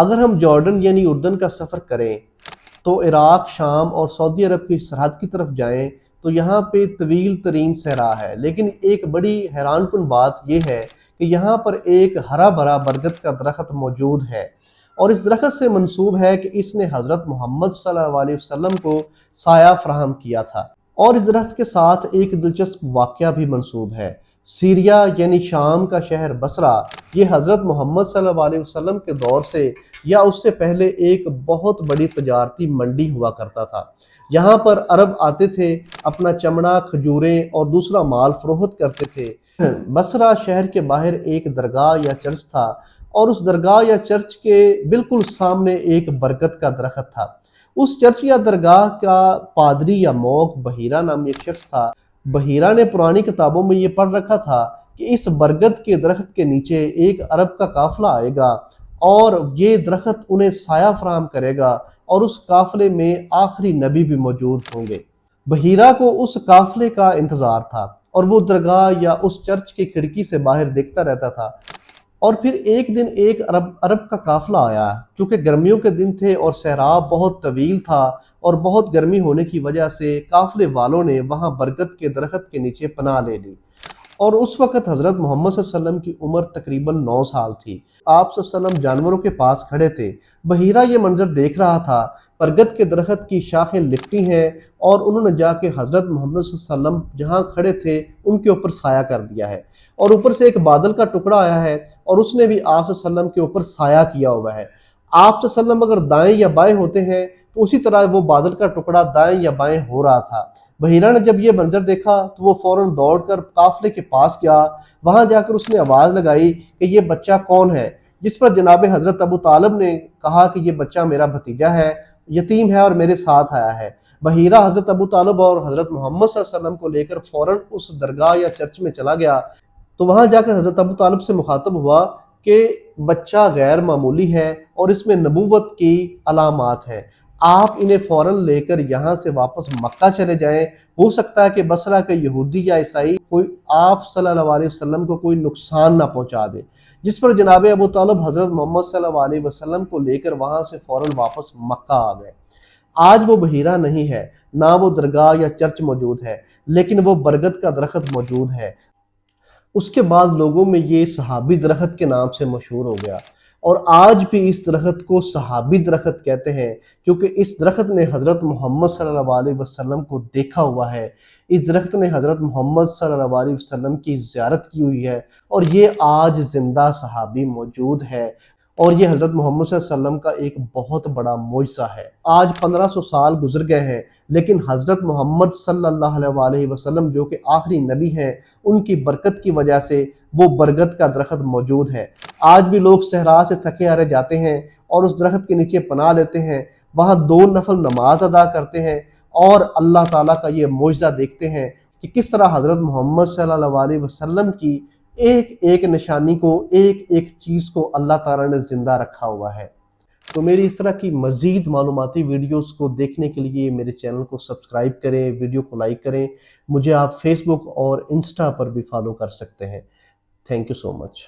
اگر ہم جارڈن یعنی اردن کا سفر کریں تو عراق، شام اور سعودی عرب کی سرحد کی طرف جائیں تو یہاں پہ طویل ترین صحرا ہے، لیکن ایک بڑی حیران کن بات یہ ہے کہ یہاں پر ایک ہرا بھرا برگد کا درخت موجود ہے، اور اس درخت سے منسوب ہے کہ اس نے حضرت محمد صلی اللہ علیہ وسلم کو سایہ فراہم کیا تھا۔ اور اس درخت کے ساتھ ایک دلچسپ واقعہ بھی منسوب ہے۔ سیریا یعنی شام کا شہر بصرہ، یہ حضرت محمد صلی اللہ علیہ وسلم کے دور سے یا اس سے پہلے ایک بہت بڑی تجارتی منڈی ہوا کرتا تھا۔ یہاں پر عرب آتے تھے، اپنا چمڑا، کھجوریں اور دوسرا مال فروخت کرتے تھے۔ بصرہ شہر کے باہر ایک درگاہ یا چرچ تھا، اور اس درگاہ یا چرچ کے بالکل سامنے ایک برکت کا درخت تھا۔ اس چرچ یا درگاہ کا پادری یا موک بحیرہ نامی ایک شخص تھا۔ بحیرہ نے پرانی کتابوں میں یہ پڑھ رکھا تھا کہ اس برگد کے درخت کے نیچے ایک عرب کا قافلہ آئے گا اور یہ درخت انہیں سایہ فراہم کرے گا، اور اس قافلے میں آخری نبی بھی موجود ہوں گے۔ بحیرہ کو اس قافلے کا انتظار تھا، اور وہ درگاہ یا اس چرچ کی کھڑکی سے باہر دیکھتا رہتا تھا۔ اور پھر ایک دن ایک عرب کا قافلہ آیا، چونکہ گرمیوں کے دن تھے اور صحرا بہت طویل تھا، اور بہت گرمی ہونے کی وجہ سے قافلے والوں نے وہاں برگد کے درخت کے نیچے پناہ لے لی۔ اور اس وقت حضرت محمد صلی اللہ علیہ وسلم کی عمر تقریباً 9 سال تھی۔ آپ صلی اللہ علیہ وسلم جانوروں کے پاس کھڑے تھے۔ بحیرہ یہ منظر دیکھ رہا تھا، برگد کے درخت کی شاخیں لپٹی ہیں، اور انہوں نے جا کے حضرت محمد صلی اللہ علیہ وسلم جہاں کھڑے تھے ان کے اوپر سایہ کر دیا ہے، اور اوپر سے ایک بادل کا ٹکڑا آیا ہے اور اس نے بھی آپ صلی اللہ علیہ وسلم کے اوپر سایہ کیا ہوا ہے۔ آپ صلی اللہ علیہ وسلم اگر دائیں یا بائیں ہوتے ہیں تو اسی طرح وہ بادل کا ٹکڑا دائیں یا بائیں ہو رہا تھا۔ بحیرہ نے جب یہ منظر دیکھا تو وہ فوراً دوڑ کر قافلے کے پاس گیا۔ وہاں جا کر اس نے آواز لگائی کہ یہ بچہ کون ہے، جس پر جناب حضرت ابو طالب نے کہا کہ یہ بچہ میرا بھتیجا ہے، یتیم ہے اور میرے ساتھ آیا ہے۔ بحیرہ حضرت ابو طالب اور حضرت محمد صلی اللہ علیہ وسلم کو لے کر فوراً اس درگاہ یا چرچ میں چلا گیا۔ تو وہاں جا کر حضرت ابو طالب سے مخاطب ہوا کہ بچہ غیر معمولی ہے اور اس میں نبوت کی علامات ہیں، آپ انہیں فوراً لے کر یہاں سے واپس مکہ چلے جائیں، ہو سکتا ہے کہ بصرہ کے یہودی یا عیسائی کوئی آپ صلی اللہ علیہ وسلم کو کوئی نقصان نہ پہنچا دے۔ جس پر جناب ابو طالب حضرت محمد صلی اللہ علیہ وسلم کو لے کر وہاں سے فوراً واپس مکہ آ گئے۔ آج وہ بحیرہ نہیں ہے، نہ وہ درگاہ یا چرچ موجود ہے، لیکن وہ برگد کا درخت موجود ہے۔ اس کے بعد لوگوں میں یہ صحابی درخت کے نام سے مشہور ہو گیا، اور آج بھی اس درخت کو صحابی درخت کہتے ہیں، کیونکہ اس درخت نے حضرت محمد صلی اللہ علیہ وسلم کو دیکھا ہوا ہے۔ اس درخت نے حضرت محمد صلی اللہ علیہ وسلم کی زیارت کی ہوئی ہے، اور یہ آج زندہ صحابی موجود ہے، اور یہ حضرت محمد صلی اللہ علیہ وسلم کا ایک بہت بڑا معجزہ ہے۔ آج 1500 سال گزر گئے ہیں، لیکن حضرت محمد صلی اللہ علیہ وسلم جو کہ آخری نبی ہیں، ان کی برکت کی وجہ سے وہ برگد کا درخت موجود ہے۔ آج بھی لوگ صحرا سے تھکے ہارے جاتے ہیں اور اس درخت کے نیچے پناہ لیتے ہیں، وہاں 2 نفل نماز ادا کرتے ہیں، اور اللہ تعالیٰ کا یہ معجزہ دیکھتے ہیں کہ کس طرح حضرت محمد صلی اللہ علیہ وسلم کی ایک ایک نشانی کو، ایک ایک چیز کو اللہ تعالیٰ نے زندہ رکھا ہوا ہے۔ تو میری اس طرح کی مزید معلوماتی ویڈیوز کو دیکھنے کے لیے میرے چینل کو سبسکرائب کریں، ویڈیو کو لائک کریں۔ مجھے آپ فیس بک اور انسٹا پر بھی فالو کر سکتے ہیں۔ Thank you so much.